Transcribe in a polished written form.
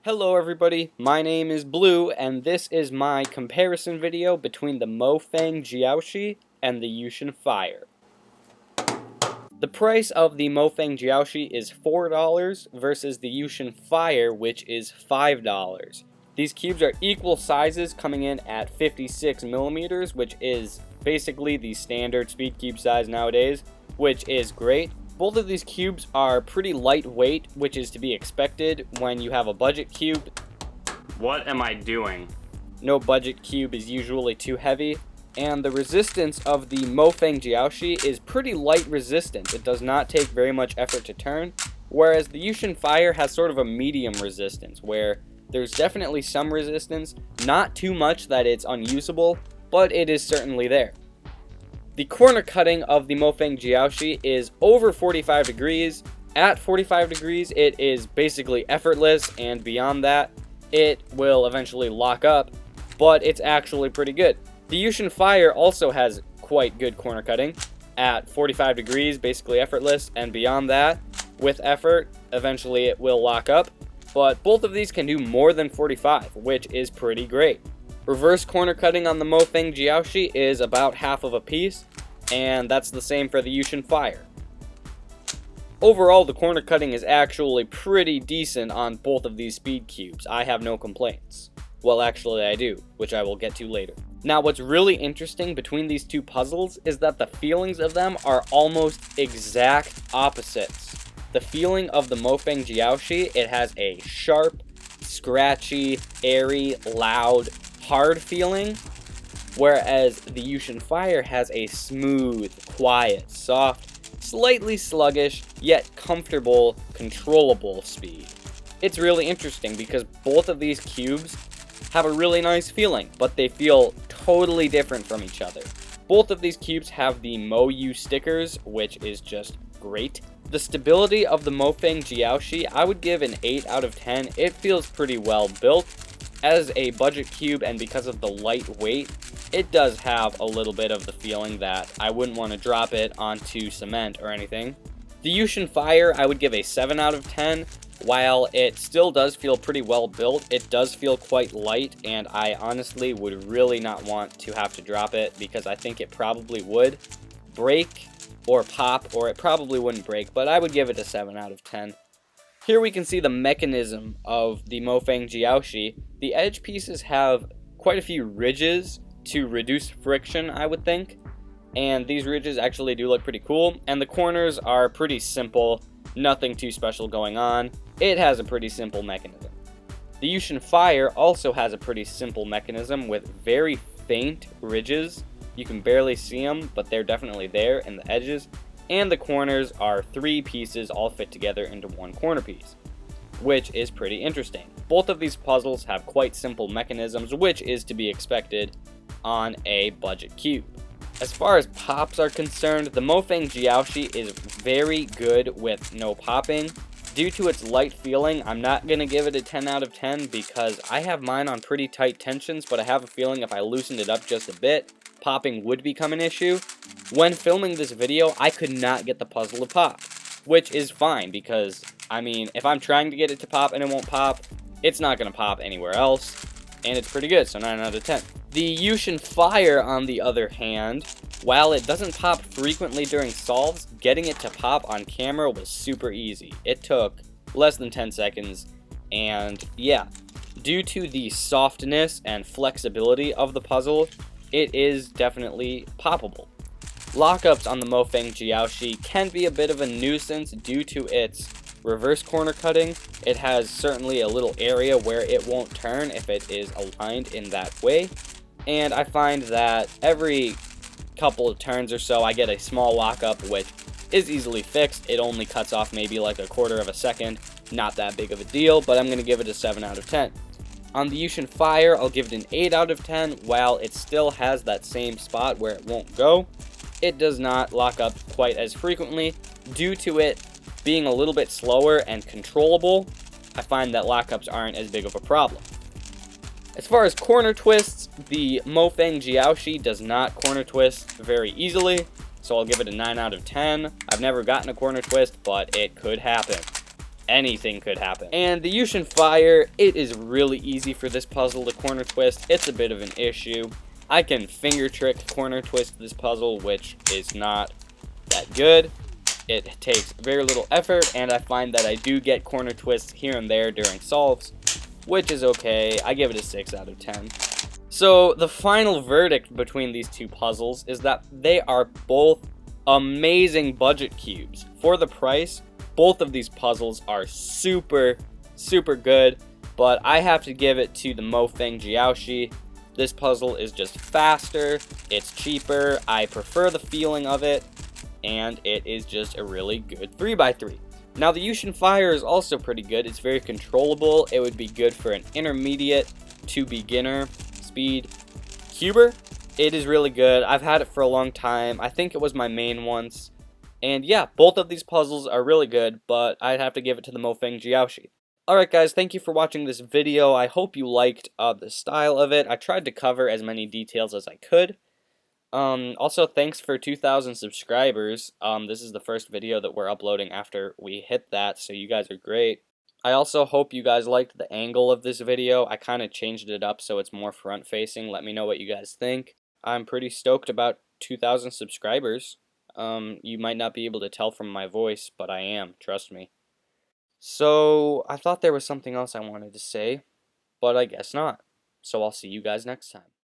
Hello everybody, my name is Blue, and this is my comparison video between the MoFang Jiaoshi and the YuXin Fire. The price of the MoFang Jiaoshi is $4 versus the YuXin Fire, which is $5. These cubes are equal sizes, coming in at 56 millimeters, which is basically the standard speed cube size nowadays, which is great. Both of these cubes are pretty lightweight, which is to be expected when you have a budget cube. What am I doing? No budget cube is usually too heavy, and the resistance of the MoFang Jiaoshi is pretty light resistance. It does not take very much effort to turn, whereas the YuXin Fire has sort of a medium resistance, where there's definitely some resistance, not too much that it's unusable, but it is certainly there. The corner cutting of the MoFang Jiaoshi is over 45 degrees. At 45 degrees, it is basically effortless, and beyond that, it will eventually lock up, but it's actually pretty good. The YuXin Fire also has quite good corner cutting. At 45 degrees, basically effortless, and beyond that, with effort, eventually it will lock up, but both of these can do more than 45, which is pretty great. Reverse corner cutting on the MoFang Jiaoshi is about half of a piece, and that's the same for the YuXin Fire. Overall, the corner cutting is actually pretty decent on both of these speed cubes. I have no complaints. Well, actually I do, which I will get to later. Now, what's really interesting between these two puzzles is that the feelings of them are almost exact opposites. The feeling of the MoFang Jiaoshi, it has a sharp, scratchy, airy, loud, hard feeling, whereas the YuXin Fire has a smooth, quiet, soft, slightly sluggish, yet comfortable, controllable speed. It's really interesting because both of these cubes have a really nice feeling, but they feel totally different from each other. Both of these cubes have the MoYu stickers, which is just great. The stability of the MoFang Jiaoshi, I would give an 8 out of 10. It feels pretty well built. As a budget cube, and because of the light weight, it does have a little bit of the feeling that I wouldn't want to drop it onto cement or anything. The YuXin Fire, I would give a 7 out of 10. While it still does feel pretty well built, it does feel quite light, and I honestly would really not want to have to drop it because I think it probably would break or pop, or it probably wouldn't break, but I would give it a 7 out of 10. Here we can see the mechanism of the MoFang Jiaoshi. The edge pieces have quite a few ridges to reduce friction, I would think, and these ridges actually do look pretty cool, and the corners are pretty simple, nothing too special going on. It has a pretty simple mechanism. The YuXin Fire also has a pretty simple mechanism with very faint ridges. You can barely see them, but they're definitely there in the edges. And the corners are 3 pieces all fit together into one corner piece, which is pretty interesting. Both of these puzzles have quite simple mechanisms, which is to be expected on a budget cube. As far as pops are concerned, the MoFang Jiaoshi is very good with no popping. Due to its light feeling, I'm not going to give it a 10 out of 10 because I have mine on pretty tight tensions, but I have a feeling if I loosened it up just a bit, popping would become an issue. When filming this video, I could not get the puzzle to pop, which is fine because, I mean, if I'm trying to get it to pop and it won't pop, it's not going to pop anywhere else, and it's pretty good, so 9 out of 10. The YuXin Fire, on the other hand, while it doesn't pop frequently during solves, getting it to pop on camera was super easy. It took less than 10 seconds, and yeah, due to the softness and flexibility of the puzzle, it is definitely poppable. Lockups on the MoFang Jiaoshi can be a bit of a nuisance due to its reverse corner cutting. It has certainly a little area where it won't turn if it is aligned in that way, and I find that every couple of turns or so I get a small lockup, which is easily fixed. It only cuts off maybe like a quarter of a second, not that big of a deal, but I'm going to give it a 7 out of 10. On the YuXin Fire, I'll give it an 8 out of 10. While it still has that same spot where it won't go, it does not lock up quite as frequently. Due to it being a little bit slower and controllable, I find that lockups aren't as big of a problem. As far as corner twists, the MoFang Jiaoshi does not corner twist very easily, so I'll give it a 9 out of 10. I've never gotten a corner twist, but it could happen. anything could happen. And the YuXin Fire, it is really easy for this puzzle to corner twist. It's a bit of an issue. I can finger trick corner twist this puzzle, which is not that good. It takes very little effort, and I find that I do get corner twists here and there during solves, which is okay. I give it a 6 out of 10. So the final verdict between these two puzzles is that they are both amazing budget cubes. For the price, both of these puzzles are super good, but I have to give it to the MoFang Jiaoshi. This puzzle is just faster, it's cheaper, I prefer the feeling of it, and it is just a really good 3x3. Now the YuXin Fire is also pretty good. It's very controllable. It would be good for an intermediate to beginner speed cuber. It is really good. I've had it for a long time. I think it was my main once. And yeah, both of these puzzles are really good, but I'd have to give it to the MoFang Jiaoshi. Alright guys, thank you for watching this video. I hope you liked the style of it. I tried to cover as many details as I could. Also, thanks for 2,000 subscribers. This is the first video that we're uploading after we hit that, so you guys are great. I also hope you guys liked the angle of this video. I kind of changed it up so it's more front-facing. Let me know what you guys think. I'm pretty stoked about 2,000 subscribers. You might not be able to tell from my voice, but I am, trust me. So, I thought there was something else I wanted to say, but I guess not. So I'll see you guys next time.